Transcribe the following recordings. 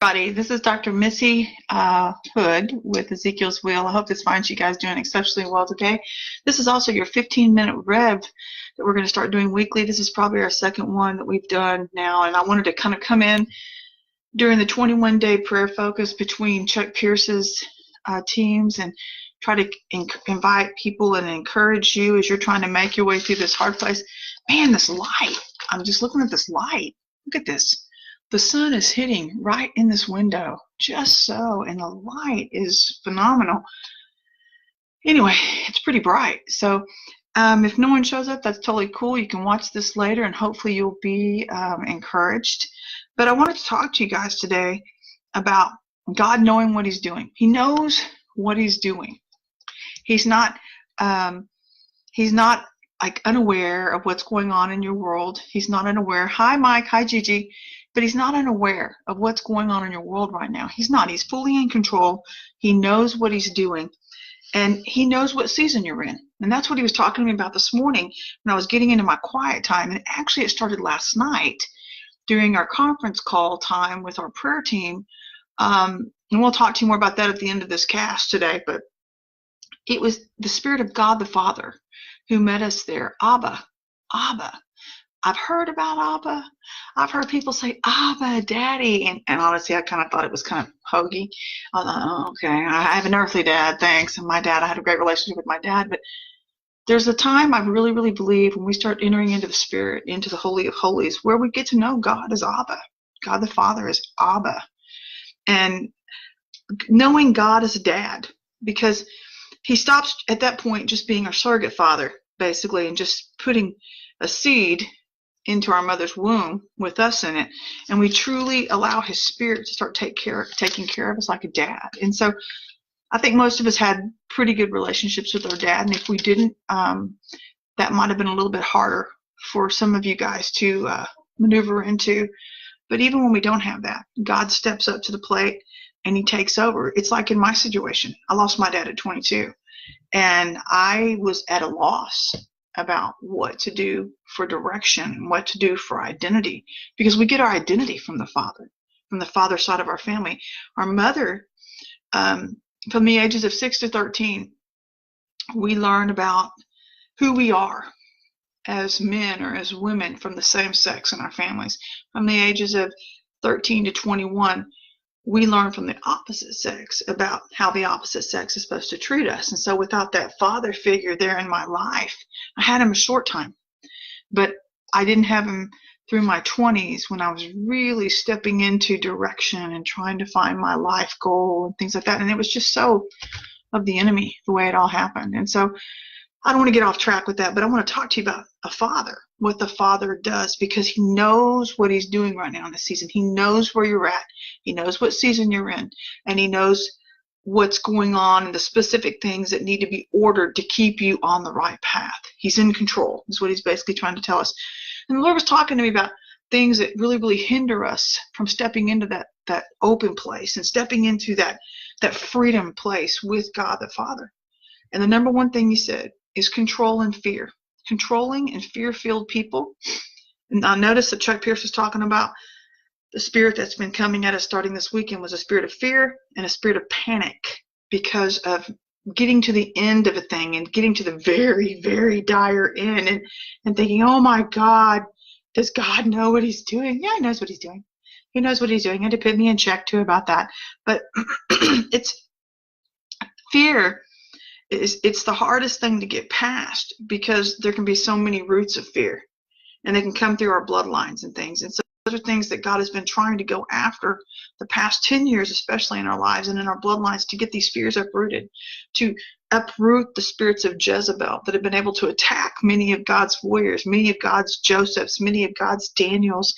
Everybody, this is Dr. Missy Hood with Ezekiel's Wheel. I hope this finds you guys doing exceptionally well today. This is also your 15-minute rev that we're going to start doing weekly. This is probably our second one that we've done now, and I wanted to kind of come in during the 21-day prayer focus between Chuck Pierce's teams and try to invite people and encourage you as you're trying to make your way through this hard place. Man, this light. I'm just looking at this light. Look at this. The sun is hitting right in this window, just so, and the light is phenomenal. Anyway, it's pretty bright. So if no one shows up, that's totally cool. You can watch this later, and hopefully you'll be encouraged. But I wanted to talk to you guys today about God knowing what He's doing. He knows what He's doing. He's not like unaware of what's going on in your world. He's not unaware. Hi, Mike. Hi, Gigi. But He's not unaware of what's going on in your world right now. He's not. He's fully in control. He knows what He's doing. And He knows what season you're in. And that's what He was talking to me about this morning when I was getting into my quiet time. And actually, it started last night during our conference call time with our prayer team. And we'll talk to you more about that at the end of this cast today. But it was the Spirit of God the Father who met us there. Abba. I've heard about Abba. I've heard people say, Abba, Daddy. And honestly, I kind of thought it was kind of hokey. I thought, oh, okay, I have an earthly dad, thanks. And my dad, I had a great relationship with my dad. But there's a time I really, really believe when we start entering into the Spirit, into the Holy of Holies, where we get to know God as Abba. God the Father is Abba. And knowing God as a dad, because He stops at that point just being our surrogate father, basically, and just putting a seed into our mother's womb with us in it, and we truly allow His Spirit to start taking care of us like a dad. And so I think most of us had pretty good relationships with our dad, and if we didn't, that might have been a little bit harder for some of you guys to maneuver into. But even when we don't have that, God steps up to the plate and He takes over. It's like in my situation. I lost my dad at 22, and I was at a loss about what to do for direction and what to do for identity, because we get our identity from the father side of our family. Our mother, from the ages of 6 to 13, we learn about who we are as men or as women from the same sex in our families. From the ages of 13 to 21, we learn from the opposite sex about how the opposite sex is supposed to treat us. And so without that father figure there in my life, I had him a short time, but I didn't have him through my 20s when I was really stepping into direction and trying to find my life goal and things like that. And it was just so of the enemy, the way it all happened. And so I don't want to get off track with that, but I want to talk to you about a father, what the Father does, because He knows what He's doing right now in this season. He knows where you're at. He knows what season you're in, and He knows what's going on and the specific things that need to be ordered to keep you on the right path. He's in control, is what He's basically trying to tell us. And the Lord was talking to me about things that really, really hinder us from stepping into that open place and stepping into that freedom place with God the Father. And the number one thing He said is control and fear. Controlling and fear-filled people. And I noticed that Chuck Pierce was talking about the spirit that's been coming at us starting this weekend was a spirit of fear and a spirit of panic because of getting to the end of a thing and getting to the very, very dire end and thinking, oh my God, does God know what He's doing? Yeah, He knows what He's doing. He knows what He's doing. And to put me in check too about that. But it's fear. It's the hardest thing to get past because there can be so many roots of fear, and they can come through our bloodlines and things. And so those are things that God has been trying to go after the past 10 years, especially in our lives and in our bloodlines, to get these fears uprooted, to uproot the spirits of Jezebel that have been able to attack many of God's warriors, many of God's Josephs, many of God's Daniels,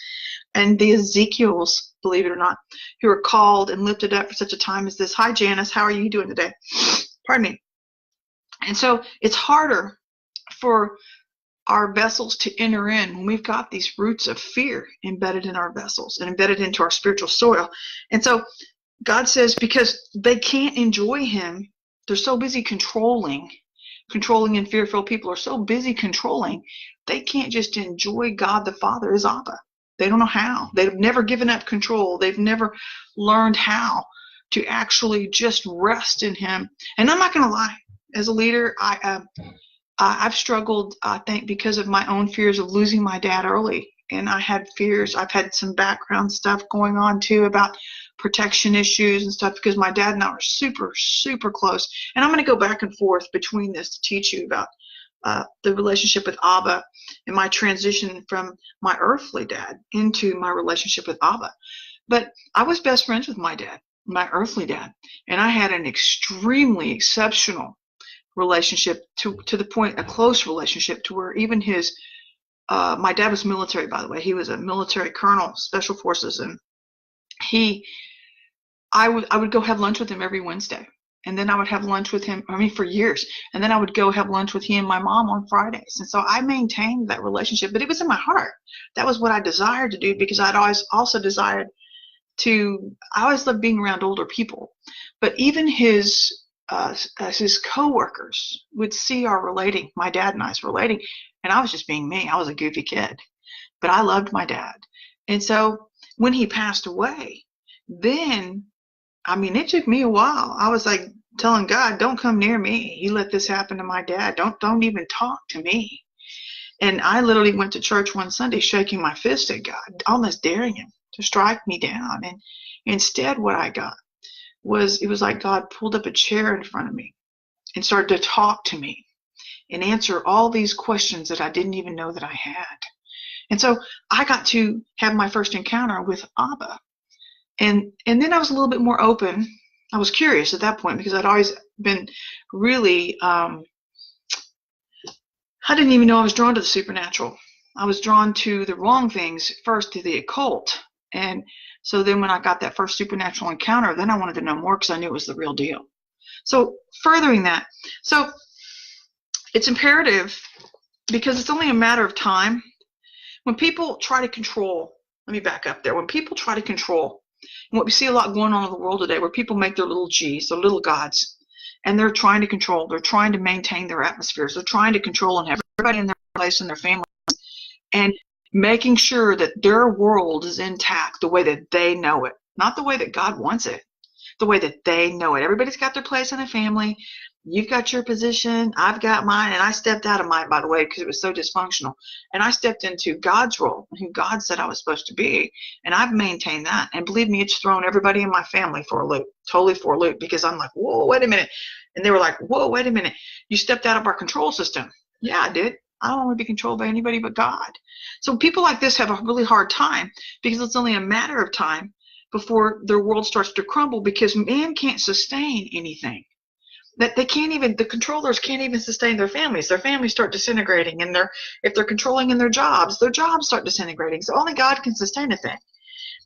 and the Ezekiels, believe it or not, who are called and lifted up for such a time as this. Hi, Janice. How are you doing today? Pardon me. And so it's harder for our vessels to enter in when we've got these roots of fear embedded in our vessels and embedded into our spiritual soil. And so God says because they can't enjoy Him, they're so busy controlling and fearful people are so busy controlling, they can't just enjoy God the Father as Abba. They don't know how. They've never given up control. They've never learned how to actually just rest in him. And I'm not going to lie. As a leader, I've struggled, I think, because of my own fears of losing my dad early. And I had fears. I've had some background stuff going on, too, about protection issues and stuff, because my dad and I are super, super close. And I'm going to go back and forth between this to teach you about the relationship with Abba and my transition from my earthly dad into my relationship with Abba. But I was best friends with my dad, my earthly dad, and I had an extremely exceptional relationship to the point, a close relationship, to where even his my dad was military, by the way. He was a military colonel, special forces, and I would go have lunch with him every Wednesday, and then I would have lunch with him, for years, and then I would go have lunch with he and my mom on Fridays. And so I maintained that relationship, but it was in my heart. That was what I desired to do, because I'd always also desired I always loved being around older people. But even his co-workers would see our relating, my dad and I's relating, and I was just being me. I was a goofy kid, but I loved my dad. And so when he passed away, then, it took me a while. I was like telling God, don't come near me. You let this happen to my dad. Don't even talk to me. And I literally went to church one Sunday shaking my fist at God, almost daring him to strike me down. And instead what I got was, it was like God pulled up a chair in front of me and started to talk to me and answer all these questions that I didn't even know that I had. And so I got to have my first encounter with Abba. And then I was a little bit more open. I was curious at that point, because I'd always been really, I didn't even know I was drawn to the supernatural. I was drawn to the wrong things first, to the occult. And so then when I got that first supernatural encounter, then I wanted to know more, because I knew it was the real deal. So furthering that, so it's imperative, because it's only a matter of time. When people try to control, let me back up there. When people try to control, and what we see a lot going on in the world today, where people make their little G's, their little gods, and they're trying to control, they're trying to maintain their atmospheres, they're trying to control and have everybody in their place and their family, and making sure that their world is intact the way that they know it, not the way that God wants it, the way that they know it. Everybody's got their place in the family. You've got your position. I've got mine. And I stepped out of mine, by the way, because it was so dysfunctional. And I stepped into God's role, who God said I was supposed to be. And I've maintained that. And believe me, it's thrown everybody in my family for a loop, totally for a loop, because I'm like, whoa, wait a minute. And they were like, whoa, wait a minute. You stepped out of our control system. Yeah, I did. I don't want to be controlled by anybody but God. So people like this have a really hard time, because it's only a matter of time before their world starts to crumble, because man can't sustain anything. That they can't even, the controllers can't even sustain their families. Their families start disintegrating, and if they're controlling in their jobs start disintegrating. So only God can sustain a thing.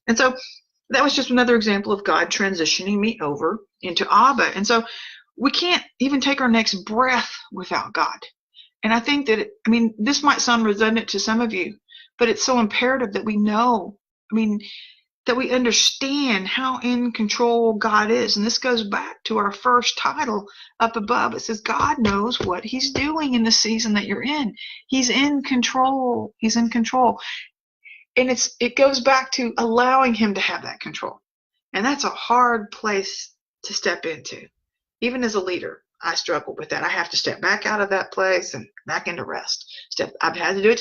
And so that was just another example of God transitioning me over into Abba. And so we can't even take our next breath without God. And I think that, this might sound redundant to some of you, but it's so imperative that we know, that we understand how in control God is. And this goes back to our first title up above. It says God knows what he's doing in the season that you're in. He's in control. He's in control. And it goes back to allowing him to have that control. And that's a hard place to step into. Even as a leader, I struggle with that. I have to step back out of that place and back into rest. I've had to do it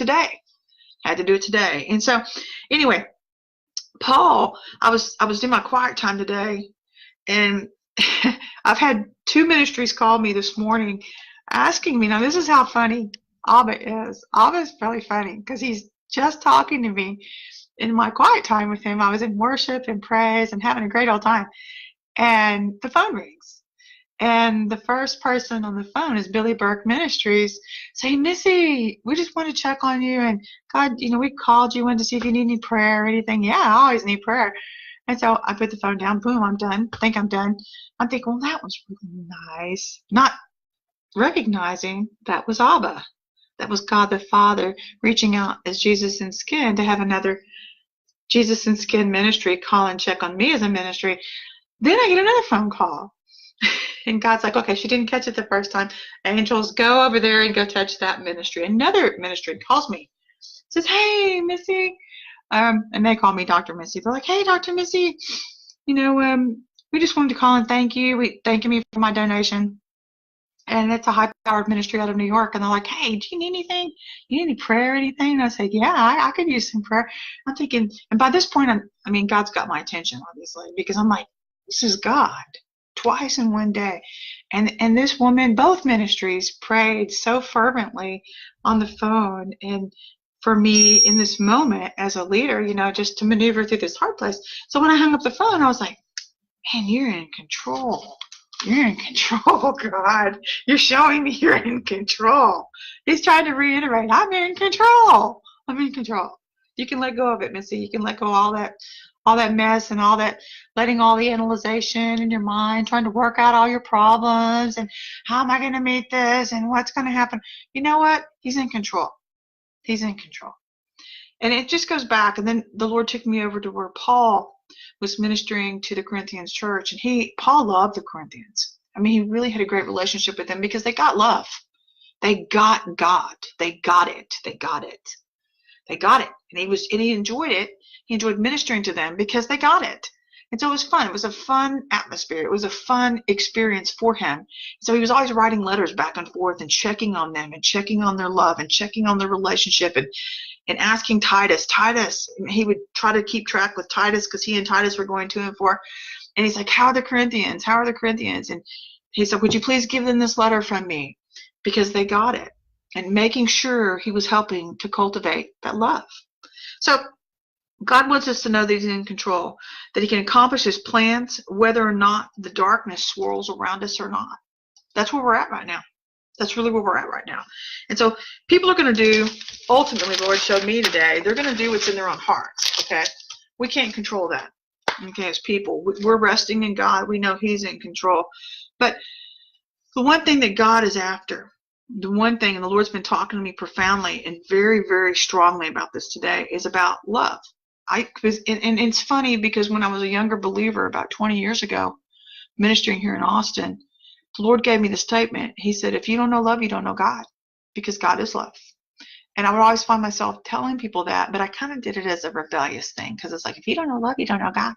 today. And so anyway, Paul, I was in my quiet time today, and I've had 2 ministries call me this morning asking me, now this is how funny Abba is. Abba is really funny, because he's just talking to me in my quiet time with him. I was in worship and praise and having a great old time, and the phone rings. And the first person on the phone is Billy Burke Ministries saying, Missy, we just want to check on you. And God, we called you, wanted to see if you need any prayer or anything. Yeah, I always need prayer. And so I put the phone down. Boom, I'm done. I think I'm done. I'm thinking, well, that was really nice. Not recognizing that was Abba. That was God the Father reaching out as Jesus in Skin to have another Jesus in Skin ministry call and check on me as a ministry. Then I get another phone call. And God's like, okay, she didn't catch it the first time. Angels, go over there and go touch that ministry. Another ministry calls me, says, hey, Missy, And they call me Dr. Missy. They're like, hey, Dr. Missy, we just wanted to call and thank you. Thanking me for my donation. And it's a high-powered ministry out of New York. And they're like, hey, do you need anything? You need any prayer or anything? And I said, yeah, I could use some prayer. I'm thinking, and by this point, God's got my attention, obviously, because I'm like, this is God twice in one day. And this woman, both ministries prayed so fervently on the phone. And for me in this moment as a leader, just to maneuver through this hard place. So when I hung up the phone, I was like, man, you're in control. You're in control, God. You're showing me you're in control. He's trying to reiterate, I'm in control. I'm in control. You can let go of it, Missy. You can let go of all that mess and all that, letting all the analyzation in your mind, trying to work out all your problems and how am I going to meet this and what's going to happen. You know what? He's in control. He's in control. And it just goes back. And then the Lord took me over to where Paul was ministering to the Corinthians church. And Paul loved the Corinthians. He really had a great relationship with them because they got love. They got God. They got it. They got it. They got it. And he enjoyed it. He enjoyed ministering to them because they got it. And so it was fun. It was a fun atmosphere. It was a fun experience for him. So he was always writing letters back and forth and checking on them and checking on their love and checking on their relationship and asking Titus. He would try to keep track with Titus because he and Titus were going to and for. And he's like, how are the Corinthians? How are the Corinthians? And he said, would you please give them this letter from me? Because they got it. And making sure he was helping to cultivate that love. So God wants us to know that he's in control, that he can accomplish his plans, whether or not the darkness swirls around us or not. That's where we're at right now. That's really where we're at right now. And so people are going to do, ultimately, the Lord showed me today, they're going to do what's in their own hearts, okay? We can't control that, okay, as people. We're resting in God. We know he's in control. But the one thing that God is after, the one thing, and the Lord's been talking to me profoundly and very, very strongly about this today, is about love. And it's funny because when I was a younger believer about 20 years ago, ministering here in Austin, the Lord gave me the statement. He said, if you don't know love, you don't know God, because God is love. And I would always find myself telling people that, but I kind of did it as a rebellious thing because it's like, if you don't know love, you don't know God.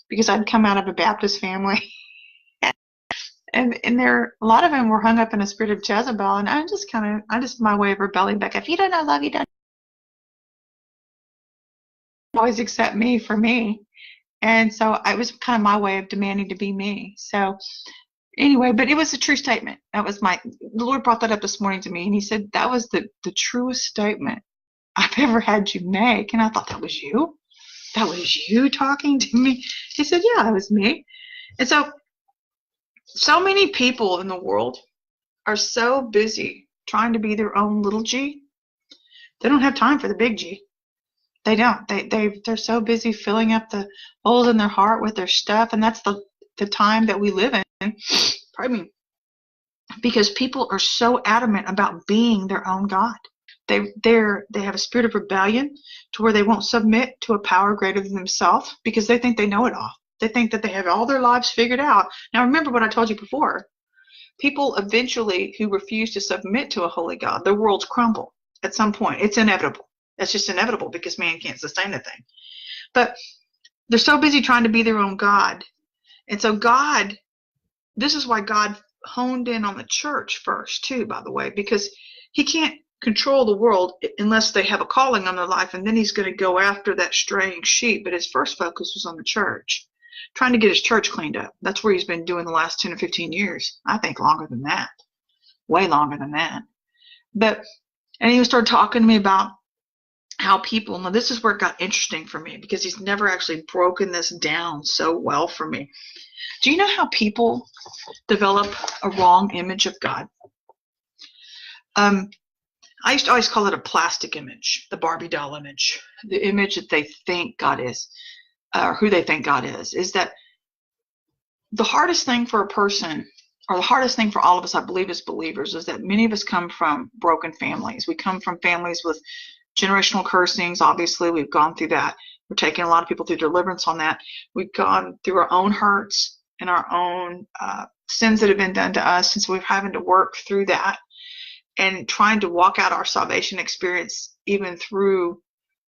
Because I'd come out of a Baptist family. And a lot of them were hung up in a spirit of Jezebel. And I just my way of rebelling back. If you don't know love, you don't always accept me for me. And so it was kind of my way of demanding to be me. So anyway, but it was a true statement. The Lord brought that up this morning to me, and he said, that was the truest statement I've ever had you make. And I thought, that was you? That was you talking to me? He said, yeah, that was me. And so many people in the world are so busy trying to be their own little G. They don't have time for the big G. They don't. They're so busy filling up the holes in their heart with their stuff, and that's the time that we live in. Pardon me. Because people are so adamant about being their own God. They have a spirit of rebellion to where they won't submit to a power greater than themselves because they think they know it all. They think that they have all their lives figured out. Now remember what I told you before. People eventually who refuse to submit to a holy God, their worlds crumble at some point. It's inevitable. That's just inevitable because man can't sustain the thing. But they're so busy trying to be their own God. And so this is why God honed in on the church first too, by the way, because he can't control the world unless they have a calling on their life, and then he's going to go after that straying sheep. But his first focus was on the church, trying to get his church cleaned up. That's where he's been doing the last 10 or 15 years. I think longer than that, way longer than that. And he started talking to me about how people, now this is where it got interesting for me because he's never actually broken this down so well for me. Do you know how people develop a wrong image of God? I used to always call it a plastic image, the Barbie doll image, the image that they think God is, or who they think God is that the hardest thing for a person, or the hardest thing for all of us, I believe, as believers, is that many of us come from broken families. We come from families with generational cursings. Obviously, we've gone through that. We're taking a lot of people through deliverance on that. We've gone through our own hurts and our own sins that have been done to us, and so we're having to work through that and trying to walk out our salvation experience even through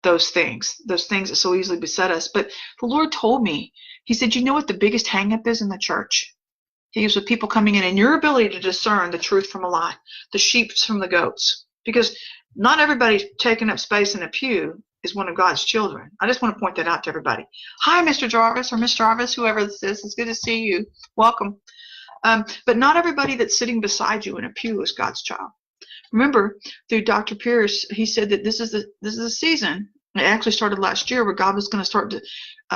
those things that so easily beset us. But the Lord told me, he said, you know what the biggest hang-up is in the church? He is with people coming in and your ability to discern the truth from a lie, the sheep from the goats. Because not everybody taking up space in a pew is one of God's children. I just want to point that out to everybody. Hi, Mr. Jarvis or Miss Jarvis, whoever this is. It's good to see you. Welcome. But not everybody that's sitting beside you in a pew is God's child. Remember, through Dr. Pierce, he said that this is the season. It actually started last year where God was going to start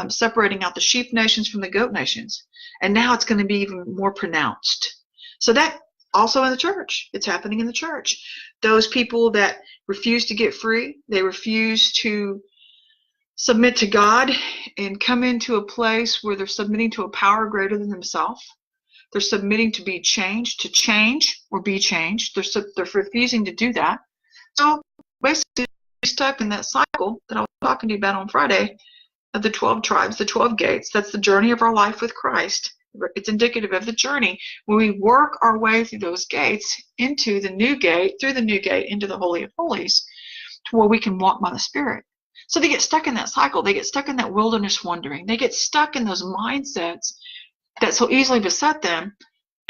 separating out the sheep nations from the goat nations. And now it's going to be even more pronounced. So that also in the church. It's happening in the church. Those people that refuse to get free, they refuse to submit to God and come into a place where they're submitting to a power greater than themselves. They're submitting to be changed, to change or be changed. They're refusing to do that. So basically, we're stuck in that cycle that I was talking to you about on Friday of the 12 tribes, the 12 gates. That's the journey of our life with Christ. It's indicative of the journey when we work our way through those gates into the new gate, through the new gate into the Holy of Holies, to where we can walk by the Spirit. So they get stuck in that cycle. They get stuck in that wilderness wandering. They get stuck in those mindsets that so easily beset them,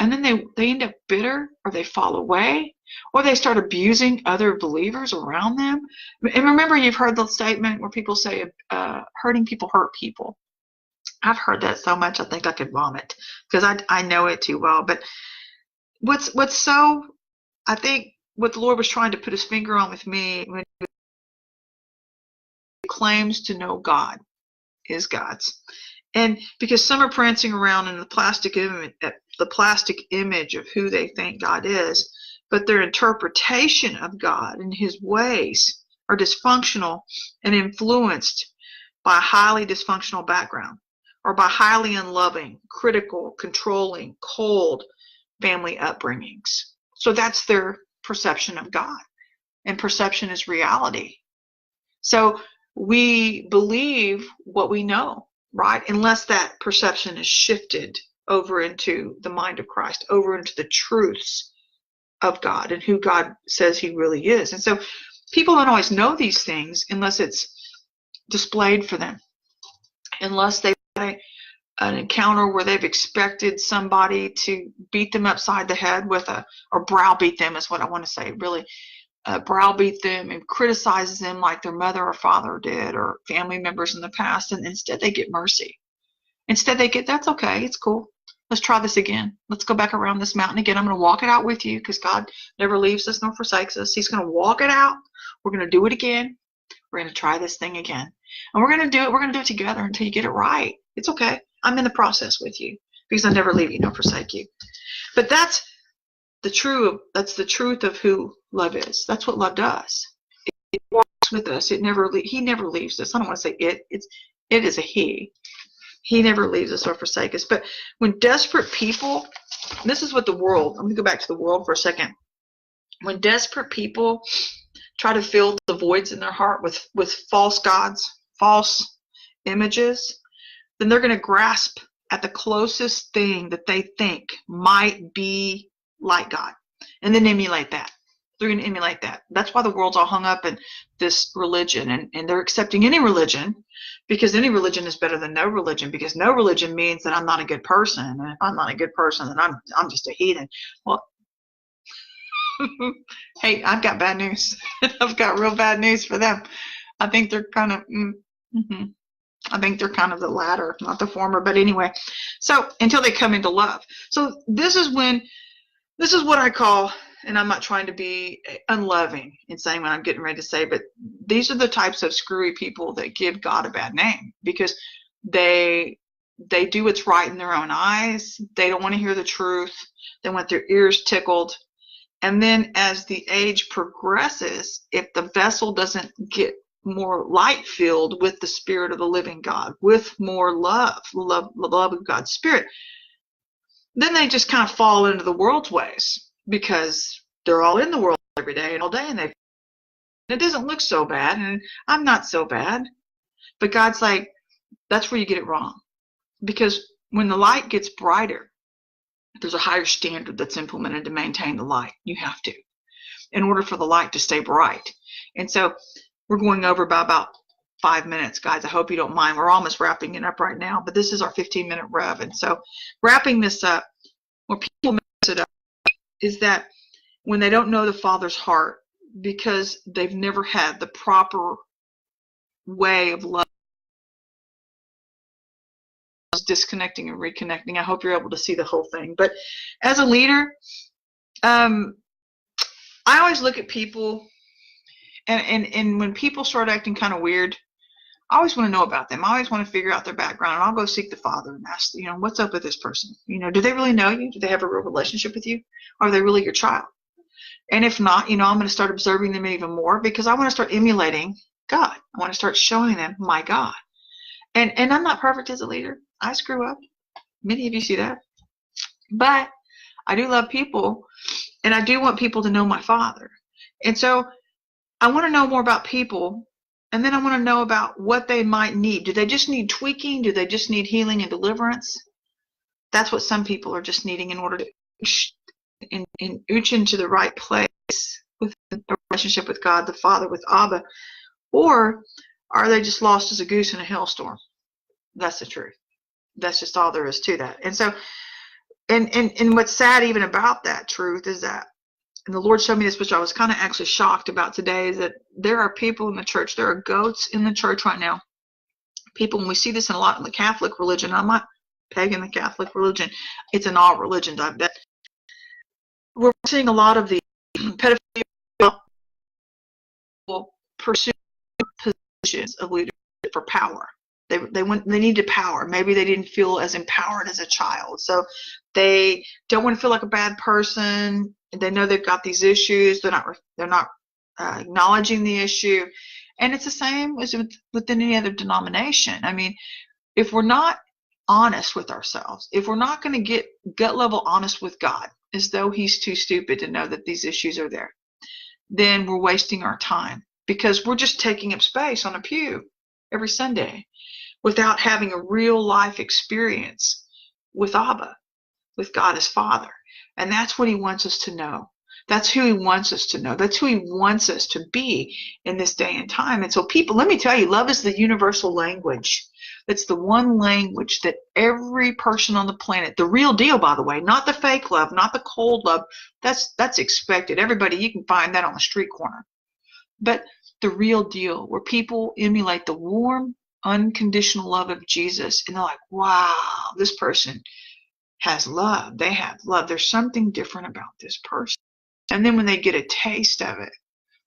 and then they end up bitter, or they fall away, or they start abusing other believers around them. And remember, you've heard the statement where people say, hurting people hurt people. I've heard that so much I think I could vomit because I know it too well. But what's so, I think what the Lord was trying to put his finger on with me when he claims to know God is God's. And because some are prancing around in the plastic image of who they think God is, but their interpretation of God and his ways are dysfunctional and influenced by a highly dysfunctional background, or by highly unloving, critical, controlling, cold family upbringings. So that's their perception of God. And perception is reality. So we believe what we know, right? Unless that perception is shifted over into the mind of Christ, over into the truths of God and who God says he really is. And so people don't always know these things unless it's displayed for them, unless they've had an encounter where they've expected somebody to beat them upside the head with or browbeat them is what I want to say, really browbeat them and criticize them like their mother or father did, or family members in the past, and instead they get mercy. Instead they get, that's okay, it's cool. Let's try this again. Let's go back around this mountain again. I'm going to walk it out with you because God never leaves us nor forsakes us. He's going to walk it out. We're going to do it again. We're going to try this thing again. And we're going to do it. We're going to do it together until you get it right. It's okay. I'm in the process with you because I never leave you nor forsake you. But that's the truth of who love is. That's what love does. It walks with us. He never leaves us. I don't want to say it. It is a he. He never leaves us or forsakes us. But when desperate people, this is what the world, I'm going to go back to the world for a second. When desperate people try to fill the voids in their heart with false gods, false images, then they're going to grasp at the closest thing that they think might be like God, and then emulate that. They're going to emulate that. That's why the world's all hung up in this religion, and they're accepting any religion because any religion is better than no religion, because no religion means that I'm not a good person, and if I'm not a good person, then I'm just a heathen. Well, hey, I've got bad news. I've got real bad news for them. I think they're kind of I think they're kind of the latter, not the former. But anyway, so until they come into love. So this is what I call, and I'm not trying to be unloving in saying what I'm getting ready to say, but these are the types of screwy people that give God a bad name because they do what's right in their own eyes. They don't want to hear the truth. They want their ears tickled. And then as the age progresses, if the vessel doesn't get more light filled with the Spirit of the living God, with more love of God's Spirit, then they just kind of fall into the world's ways because they're all in the world every day and all day, and it doesn't look so bad, and I'm not so bad. But God's like, that's where you get it wrong. Because when the light gets brighter, there's a higher standard that's implemented to maintain the light. You have to, in order for the light to stay bright. And so we're going over by about 5 minutes, guys. I hope you don't mind. We're almost wrapping it up right now, but this is our 15-minute rev. And so wrapping this up, where people mess it up is that when they don't know the Father's heart because they've never had the proper way of love, disconnecting and reconnecting. I hope you're able to see the whole thing. But as a leader, I always look at people, and when people start acting kind of weird, I always want to know about them. I always want to figure out their background, and I'll go seek the Father and ask, what's up with this person? Do they really know you? Do they have a real relationship with you? Are they really your child? And if not, I'm going to start observing them even more, because I want to start emulating God. I want to start showing them my God. And I'm not perfect as a leader. I screw up. Many of you see that. But I do love people, and I do want people to know my Father. And so I want to know more about people, and then I want to know about what they might need. Do they just need tweaking? Do they just need healing and deliverance? That's what some people are just needing in order to ooch into the right place with a relationship with God the Father, with Abba. Or are they just lost as a goose in a hailstorm? That's the truth. That's just all there is to that. And so, and what's sad even about that truth is that, and the Lord showed me this, which I was kind of actually shocked about today, is that there are people in the church, there are goats in the church right now. People, and we see this a lot in the Catholic religion. I'm not pegging the Catholic religion. It's in all religions, I bet. We're seeing a lot of the pedophilia pursue positions of leadership for power. They needed power. Maybe they didn't feel as empowered as a child, so they don't want to feel like a bad person. They know they've got these issues. They're not acknowledging the issue, and it's the same as within any other denomination. I mean, if we're not honest with ourselves, if we're not going to get gut level honest with God, as though He's too stupid to know that these issues are there, then we're wasting our time, because we're just taking up space on a pew every Sunday without having a real life experience with Abba, with God as Father. And that's what He wants us to know. That's who He wants us to know. That's who He wants us to be in this day and time. And so people, let me tell you, love is the universal language. It's the one language that every person on the planet, the real deal, by the way, not the fake love, not the cold love, that's expected. Everybody, you can find that on the street corner. But the real deal, where people emulate the warm, unconditional love of Jesus, and they're like, wow, this person has love. They have love. There's something different about this person. And then when they get a taste of it,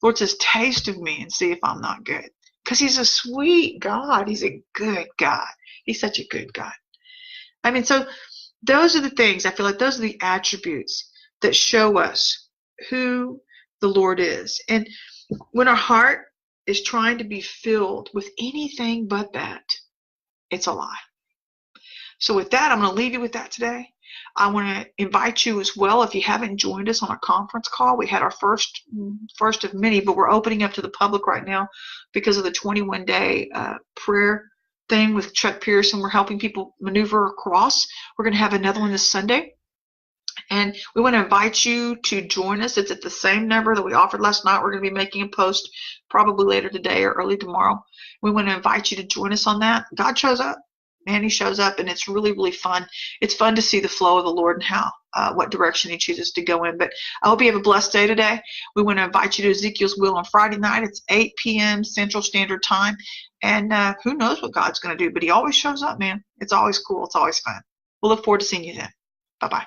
Lord says, taste of me and see if I'm not good. Because He's a sweet God. He's a good God. He's such a good God. I mean, so those are the things, I feel like those are the attributes that show us who the Lord is. And when our heart is trying to be filled with anything but that, it's a lie. So with that, I'm going to leave you with that today. I want to invite you as well, if you haven't joined us on our conference call. We had our first of many, but we're opening up to the public right now because of the 21-day prayer thing with Chuck Pearson. We're helping people maneuver across. We're going to have another one this Sunday. And we want to invite you to join us. It's at the same number that we offered last night. We're going to be making a post probably later today or early tomorrow. We want to invite you to join us on that. God shows up. Man, He shows up, and it's really, really fun. It's fun to see the flow of the Lord and how, what direction He chooses to go in. But I hope you have a blessed day today. We want to invite you to Ezekiel's Wheel on Friday night. It's 8 p.m. Central Standard Time. And who knows what God's going to do, but He always shows up, man. It's always cool. It's always fun. We'll look forward to seeing you then. Bye-bye.